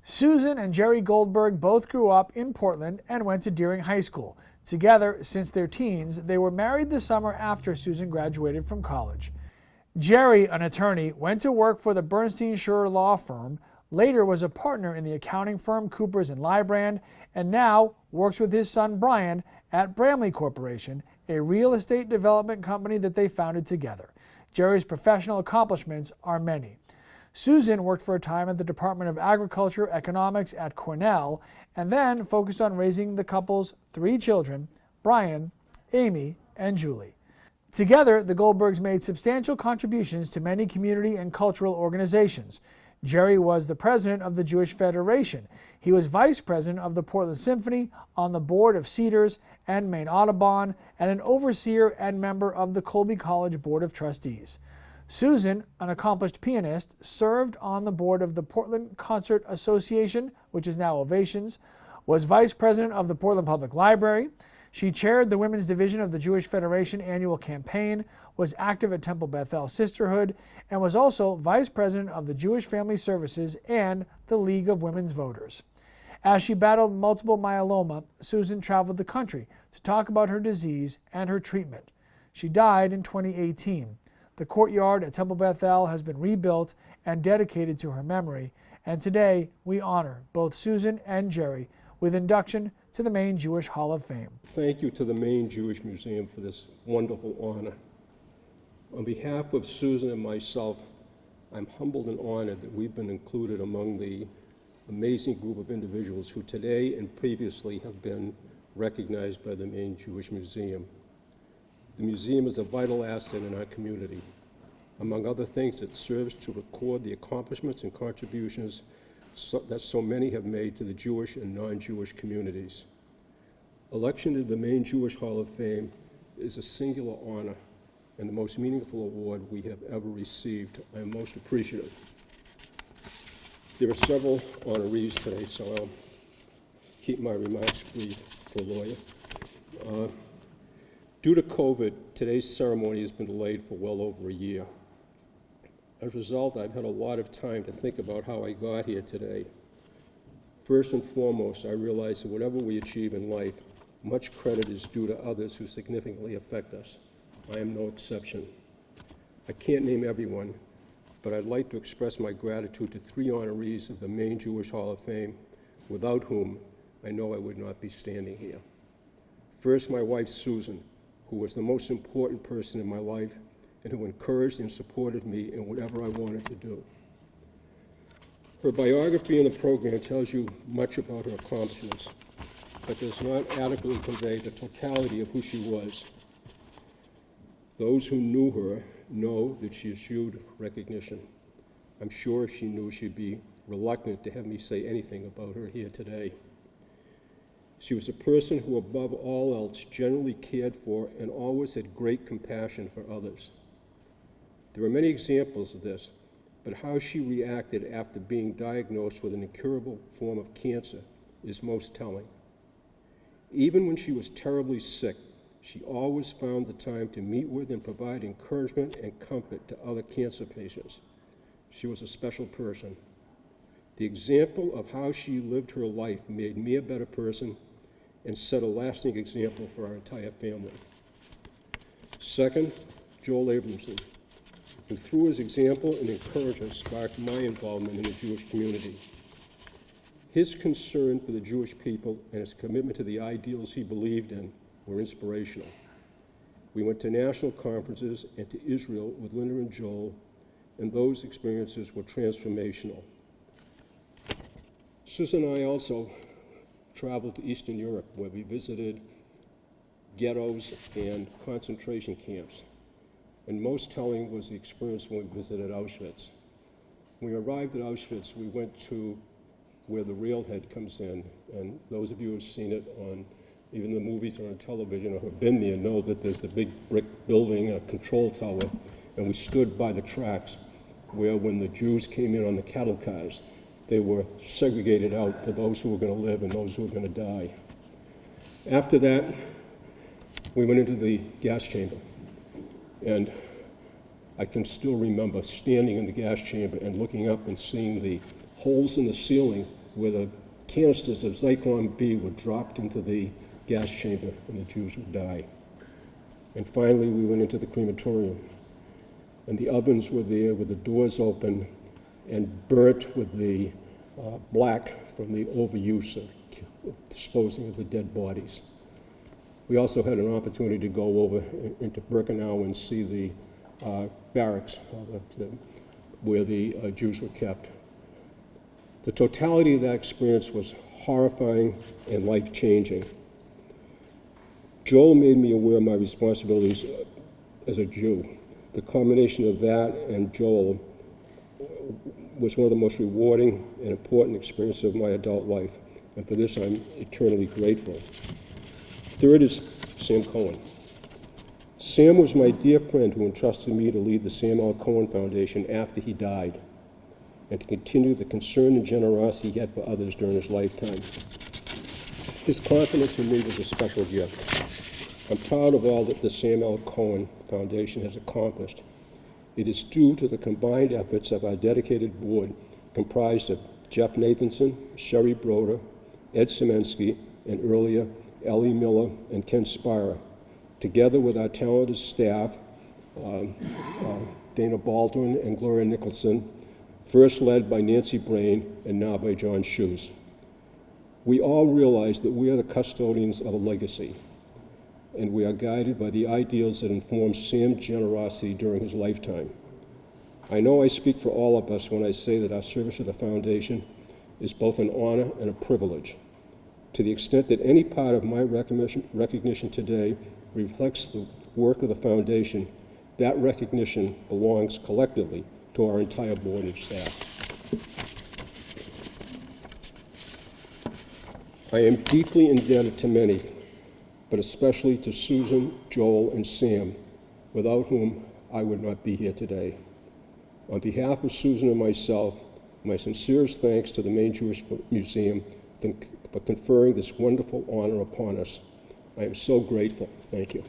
Susan and Jerry Goldberg both grew up in Portland and went to Deering High School. Together since their teens, they were married the summer after Susan graduated from college. Jerry, an attorney, went to work for the Bernstein Schurer law firm, later was a partner in the accounting firm Coopers & Lybrand, and now works with his son Brian at Bramley Corporation, a real estate development company that they founded together. Jerry's professional accomplishments are many. Susan worked for a time at the Department of Agriculture Economics at Cornell and then focused on raising the couple's 3 children, Brian, Amy, and Julie. Together, the Goldbergs made substantial contributions to many community and cultural organizations. Jerry was the president of the Jewish Federation. He was vice president of the Portland Symphony, on the board of Cedars and Maine Audubon, and an overseer and member of the Colby College Board of Trustees. Susan, an accomplished pianist, served on the board of the Portland Concert Association, which is now Ovations, was vice president of the Portland Public Library. She chaired the Women's Division of the Jewish Federation annual campaign, was active at Temple Bethel Sisterhood, and was also vice president of the Jewish Family Services and the League of Women's Voters. As she battled multiple myeloma, Susan traveled the country to talk about her disease and her treatment. She died in 2018. The courtyard at Temple Bethel has been rebuilt and dedicated to her memory, and today we honor both Susan and Jerry with induction to the Maine Jewish Hall of Fame. Thank you to the Maine Jewish Museum for this wonderful honor. On behalf of Susan and myself, I'm humbled and honored that we've been included among the amazing group of individuals who today and previously have been recognized by the Maine Jewish Museum. The museum is a vital asset in our community. Among other things, it serves to record the accomplishments and contributions that so many have made to the Jewish and non-Jewish communities. Election to the Maine Jewish Hall of Fame is a singular honor and the most meaningful award we have ever received. I am most appreciative. There are several honorees today, so I'll keep my remarks brief for a lawyer. Due to COVID, today's ceremony has been delayed for well over a year. As a result, I've had a lot of time to think about how I got here today. First and foremost, I realize that whatever we achieve in life, much credit is due to others who significantly affect us. I am no exception. I can't name everyone, but I'd like to express my gratitude to 3 honorees of the Maine Jewish Hall of Fame, without whom I know I would not be standing here. First, my wife, Susan, who was the most important person in my life and who encouraged and supported me in whatever I wanted to do. Her biography in the program tells you much about her accomplishments, but does not adequately convey the totality of who she was. Those who knew her know that she eschewed recognition. I'm sure she knew she'd be reluctant to have me say anything about her here today. She was a person who, above all else, generally cared for and always had great compassion for others. There are many examples of this, but how she reacted after being diagnosed with an incurable form of cancer is most telling. Even when she was terribly sick, she always found the time to meet with and provide encouragement and comfort to other cancer patients. She was a special person. The example of how she lived her life made me a better person and set a lasting example for our entire family. Second, Joel Abramson, who through his example and encouragement sparked my involvement in the Jewish community. His concern for the Jewish people and his commitment to the ideals he believed in were inspirational. We went to national conferences and to Israel with Linda and Joel, and those experiences were transformational. Susan and I also traveled to Eastern Europe, where we visited ghettos and concentration camps. And most telling was the experience when we visited Auschwitz. When we arrived at Auschwitz, we went to where the railhead comes in, and those of you who have seen it on even the movies or on television or have been there know that there's a big brick building, a control tower, and we stood by the tracks where when the Jews came in on the cattle cars, they were segregated out for those who were going to live and those who were going to die. After that, we went into the gas chamber, and I can still remember standing in the gas chamber and looking up and seeing the holes in the ceiling where the canisters of Zyklon B were dropped into the gas chamber and the Jews would die. And finally, we went into the crematorium. And the ovens were there with the doors open and burnt with the black from the overuse of disposing of the dead bodies. We also had an opportunity to go over into Birkenau and see the barracks where the Jews were kept. The totality of that experience was horrifying and life-changing. Joel made me aware of my responsibilities as a Jew. The combination of that and Joel was one of the most rewarding and important experiences of my adult life, and for this I'm eternally grateful. Third is Sam Cohen. Sam was my dear friend who entrusted me to lead the Sam L. Cohen Foundation after he died, and to continue the concern and generosity he had for others during his lifetime. His confidence in me was a special gift. I'm proud of all that the Sam L. Cohen Foundation has accomplished. It is due to the combined efforts of our dedicated board, comprised of Jeff Nathanson, Sherry Broder, Ed Semensky, and earlier Ellie Miller and Ken Spira, together with our talented staff, Dana Baldwin and Gloria Nicholson, first led by Nancy Brain and now by John Shoes. We all realize that we are the custodians of a legacy, and we are guided by the ideals that informed Sam's generosity during his lifetime. I know I speak for all of us when I say that our service to the Foundation is both an honor and a privilege. To the extent that any part of my recognition today reflects the work of the Foundation, that recognition belongs collectively to our entire board and staff. I am deeply indebted to many, but especially to Susan, Joel, and Sam, without whom I would not be here today. On behalf of Susan and myself, my sincerest thanks to the Maine Jewish Museum for conferring this wonderful honor upon us. I am so grateful. Thank you.